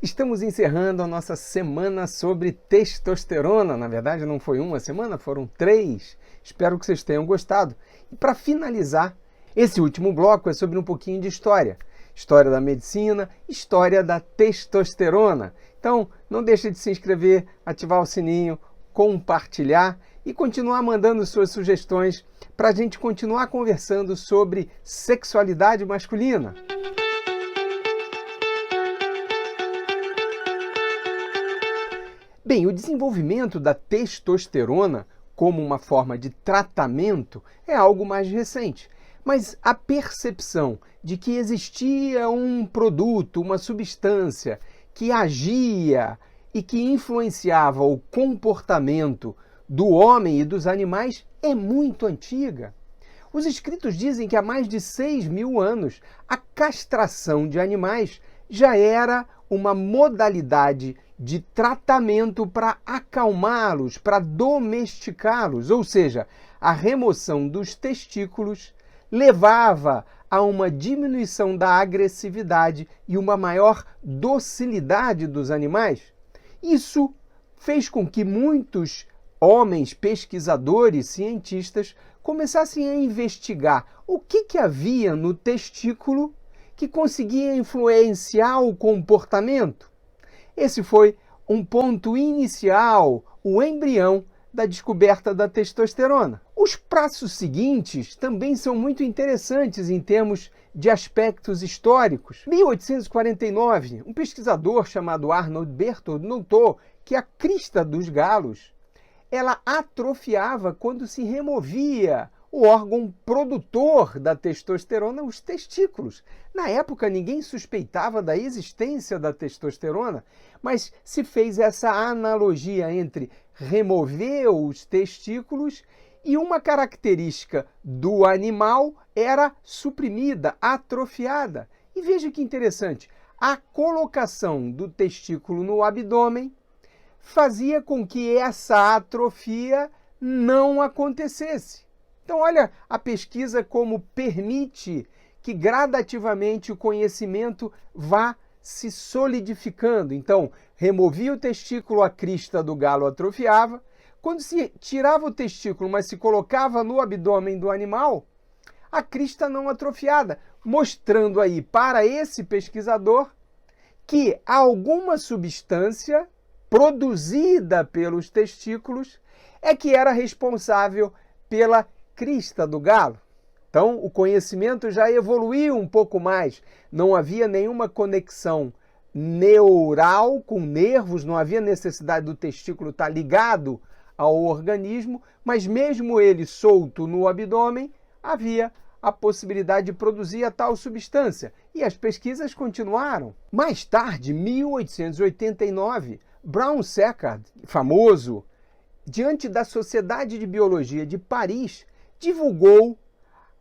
Estamos encerrando a nossa semana sobre testosterona. Na verdade, não foi uma semana, foram 3. Espero que vocês tenham gostado. E para finalizar, esse último bloco é sobre um pouquinho de história. História da medicina, história da testosterona. Então, não deixe de se inscrever, ativar o sininho, compartilhar e continuar mandando suas sugestões para a gente continuar conversando sobre sexualidade masculina. Bem, o desenvolvimento da testosterona como uma forma de tratamento é algo mais recente, mas a percepção de que existia um produto, uma substância que agia e que influenciava o comportamento do homem e dos animais é muito antiga. Os escritos dizem que há mais de 6.000 anos a castração de animais já era uma modalidade de tratamento para acalmá-los, para domesticá-los, ou seja, a remoção dos testículos levava a uma diminuição da agressividade e uma maior docilidade dos animais. Isso fez com que muitos homens, pesquisadores, cientistas, começassem a investigar o que havia no testículo que conseguia influenciar o comportamento. Esse foi um ponto inicial, o embrião da descoberta da testosterona. Os passos seguintes também são muito interessantes em termos de aspectos históricos. Em 1849, um pesquisador chamado Arnold Berthold notou que a crista dos galos ela atrofiava quando se removia o órgão produtor da testosterona, os testículos. Na época, ninguém suspeitava da existência da testosterona, mas se fez essa analogia entre remover os testículos e uma característica do animal era suprimida, atrofiada. E veja que interessante, a colocação do testículo no abdômen fazia com que essa atrofia não acontecesse. Então, olha a pesquisa como permite que gradativamente o conhecimento vá se solidificando. Então, removia o testículo, a crista do galo atrofiava. Quando se tirava o testículo, mas se colocava no abdômen do animal, a crista não atrofiada, mostrando aí para esse pesquisador que alguma substância produzida pelos testículos é que era responsável pela crista do galo. Então, o conhecimento já evoluiu um pouco mais. Não havia nenhuma conexão neural com nervos, não havia necessidade do testículo estar ligado ao organismo, mas mesmo ele solto no abdômen, havia a possibilidade de produzir a tal substância. E as pesquisas continuaram. Mais tarde, em 1889, Brown-Séquard, famoso, diante da Sociedade de Biologia de Paris, divulgou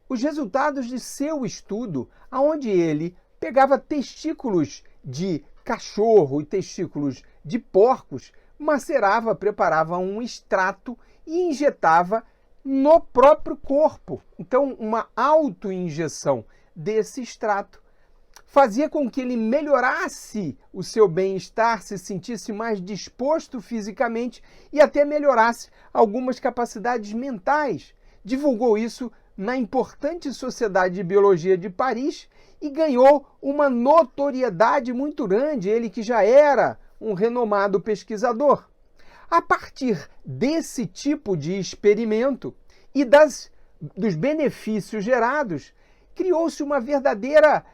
os resultados de seu estudo, onde ele pegava testículos de cachorro e testículos de porcos, macerava, preparava um extrato e injetava no próprio corpo. Então, uma autoinjeção desse extrato fazia com que ele melhorasse o seu bem-estar, se sentisse mais disposto fisicamente e até melhorasse algumas capacidades mentais. Divulgou isso na importante Sociedade de Biologia de Paris e ganhou uma notoriedade muito grande, ele que já era um renomado pesquisador. A partir desse tipo de experimento e dos benefícios gerados, criou-se uma verdadeira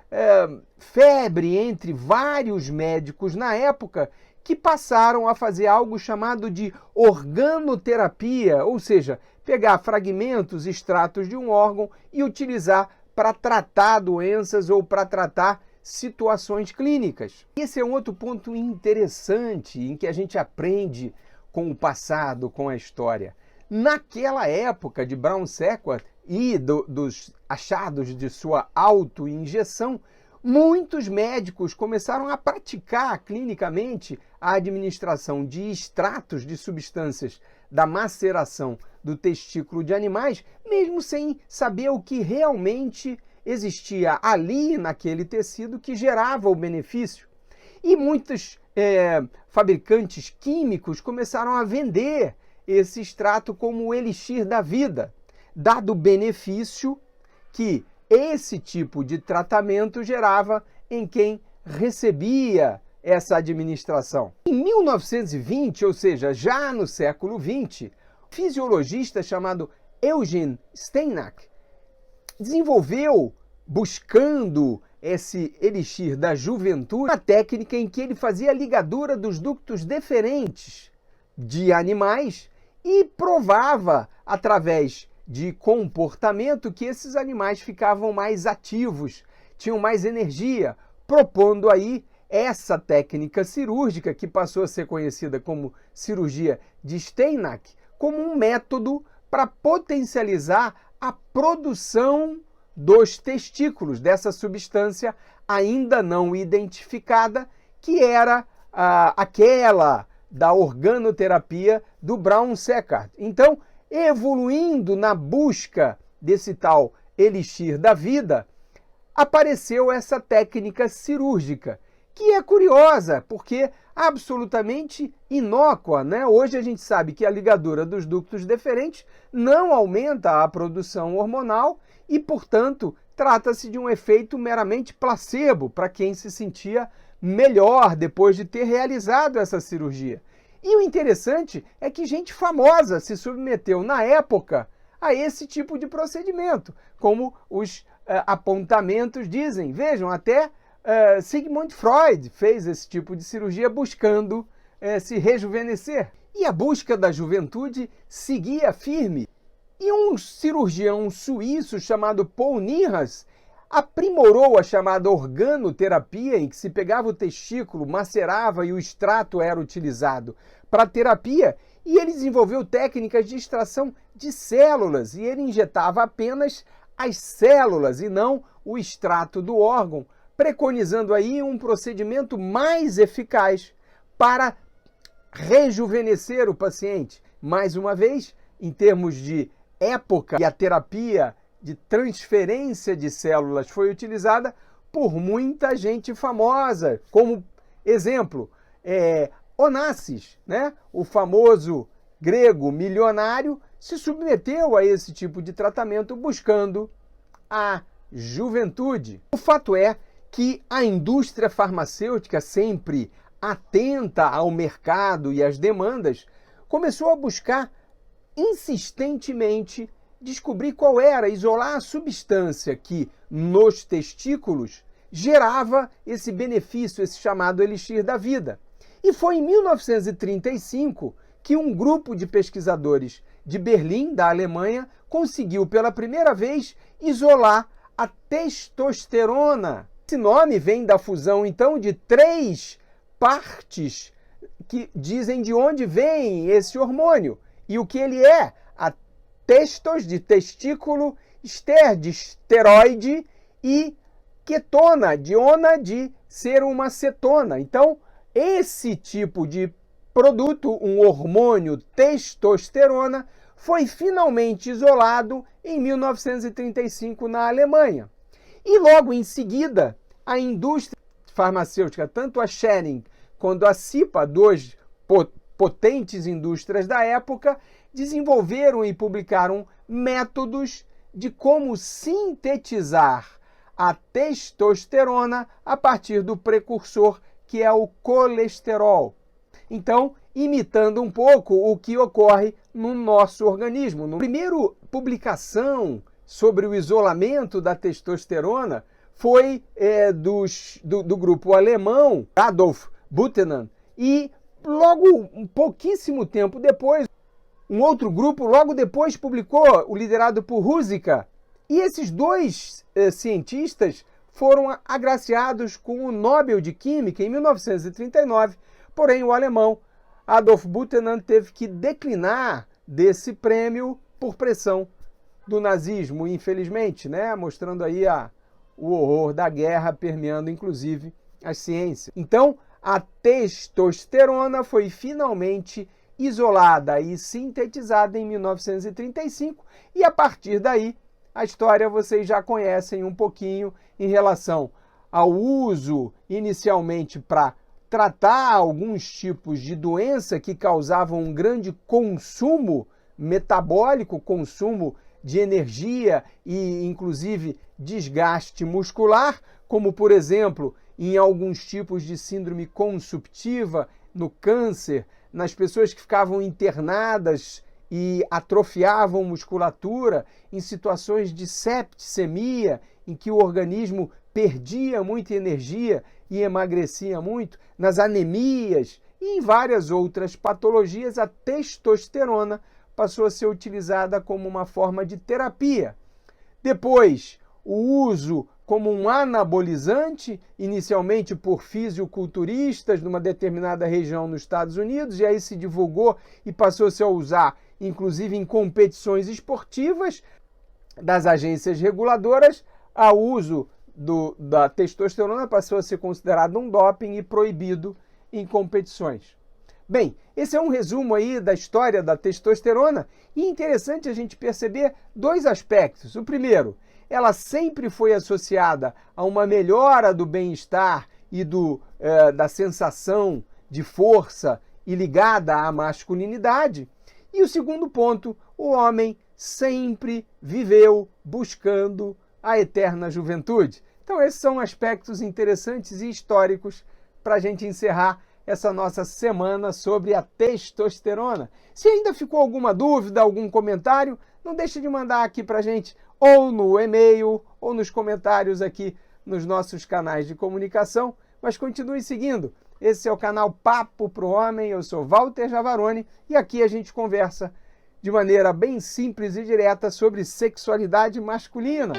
febre entre vários médicos na época que passaram a fazer algo chamado de organoterapia, ou seja, pegar fragmentos, extratos de um órgão e utilizar para tratar doenças ou para tratar situações clínicas. Esse é um outro ponto interessante em que a gente aprende com o passado, com a história. Naquela época de Brown-Séquard e dos achados de sua autoinjeção, muitos médicos começaram a praticar clinicamente a administração de extratos de substâncias da maceração do testículo de animais, mesmo sem saber o que realmente existia ali naquele tecido que gerava o benefício. E muitos fabricantes químicos começaram a vender esse extrato como o elixir da vida, dado o benefício que esse tipo de tratamento gerava em quem recebia essa administração. Em 1920, ou seja, já no século XX, um fisiologista chamado Eugen Steinach desenvolveu, buscando esse elixir da juventude, uma técnica em que ele fazia a ligadura dos ductos deferentes de animais e provava, através de comportamento, que esses animais ficavam mais ativos, tinham mais energia, propondo aí essa técnica cirúrgica, que passou a ser conhecida como cirurgia de Steinach, como um método para potencializar a produção dos testículos, dessa substância ainda não identificada, que era aquela da organoterapia do Braun-Séquard. Então, evoluindo na busca desse tal elixir da vida, apareceu essa técnica cirúrgica, que é curiosa, porque absolutamente inócua, né? Hoje a gente sabe que a ligadura dos ductos deferentes não aumenta a produção hormonal e, portanto, trata-se de um efeito meramente placebo para quem se sentia melhor depois de ter realizado essa cirurgia. E o interessante é que gente famosa se submeteu na época a esse tipo de procedimento, como os apontamentos dizem. Vejam, até Sigmund Freud fez esse tipo de cirurgia buscando se rejuvenescer. E a busca da juventude seguia firme. E um cirurgião suíço chamado Paul Nihas aprimorou a chamada organoterapia, em que se pegava o testículo, macerava e o extrato era utilizado para terapia, e ele desenvolveu técnicas de extração de células, e ele injetava apenas as células e não o extrato do órgão, preconizando aí um procedimento mais eficaz para rejuvenescer o paciente. Mais uma vez, em termos de época, e a terapia de transferência de células foi utilizada por muita gente famosa. Como exemplo, Onassis, né? O famoso grego milionário, se submeteu a esse tipo de tratamento buscando a juventude. O fato é que a indústria farmacêutica, sempre atenta ao mercado e às demandas, começou a buscar insistentemente descobrir qual era, isolar a substância que nos testículos gerava esse benefício, esse chamado elixir da vida. E foi em 1935 que um grupo de pesquisadores de Berlim, da Alemanha, conseguiu pela primeira vez isolar a testosterona. Esse nome vem da fusão, então, de 3 partes que dizem de onde vem esse hormônio e o que ele é. A testos, de testículo, ester, de esteroide, e ketona, de ona, de ser uma cetona. Então, esse tipo de produto, um hormônio testosterona, foi finalmente isolado em 1935 na Alemanha. E logo em seguida, a indústria farmacêutica, tanto a Schering quanto a Cipa, duas potentes indústrias da época, desenvolveram e publicaram métodos de como sintetizar a testosterona a partir do precursor, que é o colesterol. Então, imitando um pouco o que ocorre no nosso organismo. Na primeira publicação sobre o isolamento da testosterona foi do grupo alemão Adolf Butenandt, e logo um pouquíssimo tempo depois, um outro grupo logo depois publicou, o liderado por Ruzicka, e esses dois cientistas foram agraciados com o Nobel de Química em 1939, porém o alemão Adolf Butenandt teve que declinar desse prêmio por pressão do nazismo, infelizmente, né? Mostrando aí o horror da guerra permeando inclusive as ciências. Então, a testosterona foi finalmente isolada e sintetizada em 1935, e a partir daí a história vocês já conhecem um pouquinho em relação ao uso inicialmente para tratar alguns tipos de doença que causavam um grande consumo metabólico, consumo de energia e, inclusive, desgaste muscular, como, por exemplo, em alguns tipos de síndrome consumptiva, no câncer, nas pessoas que ficavam internadas e atrofiavam musculatura, em situações de septicemia, em que o organismo perdia muita energia e emagrecia muito, nas anemias e em várias outras patologias, a testosterona passou a ser utilizada como uma forma de terapia. Depois, o uso como um anabolizante, inicialmente por fisiculturistas numa determinada região nos Estados Unidos, e aí se divulgou e passou-se a usar, inclusive em competições esportivas das agências reguladoras. O uso da testosterona passou a ser considerado um doping e proibido em competições. Bem, esse é um resumo aí da história da testosterona e é interessante a gente perceber dois aspectos. O primeiro, ela sempre foi associada a uma melhora do bem-estar e da sensação de força e ligada à masculinidade. E o segundo ponto, o homem sempre viveu buscando a eterna juventude. Então esses são aspectos interessantes e históricos para a gente encerrar essa nossa semana sobre a testosterona. Se ainda ficou alguma dúvida, algum comentário, não deixe de mandar aqui para a gente, ou no e-mail, ou nos comentários aqui nos nossos canais de comunicação, mas continue seguindo. Esse é o canal Papo Pro Homem, eu sou Walter Javaroni e aqui a gente conversa de maneira bem simples e direta sobre sexualidade masculina.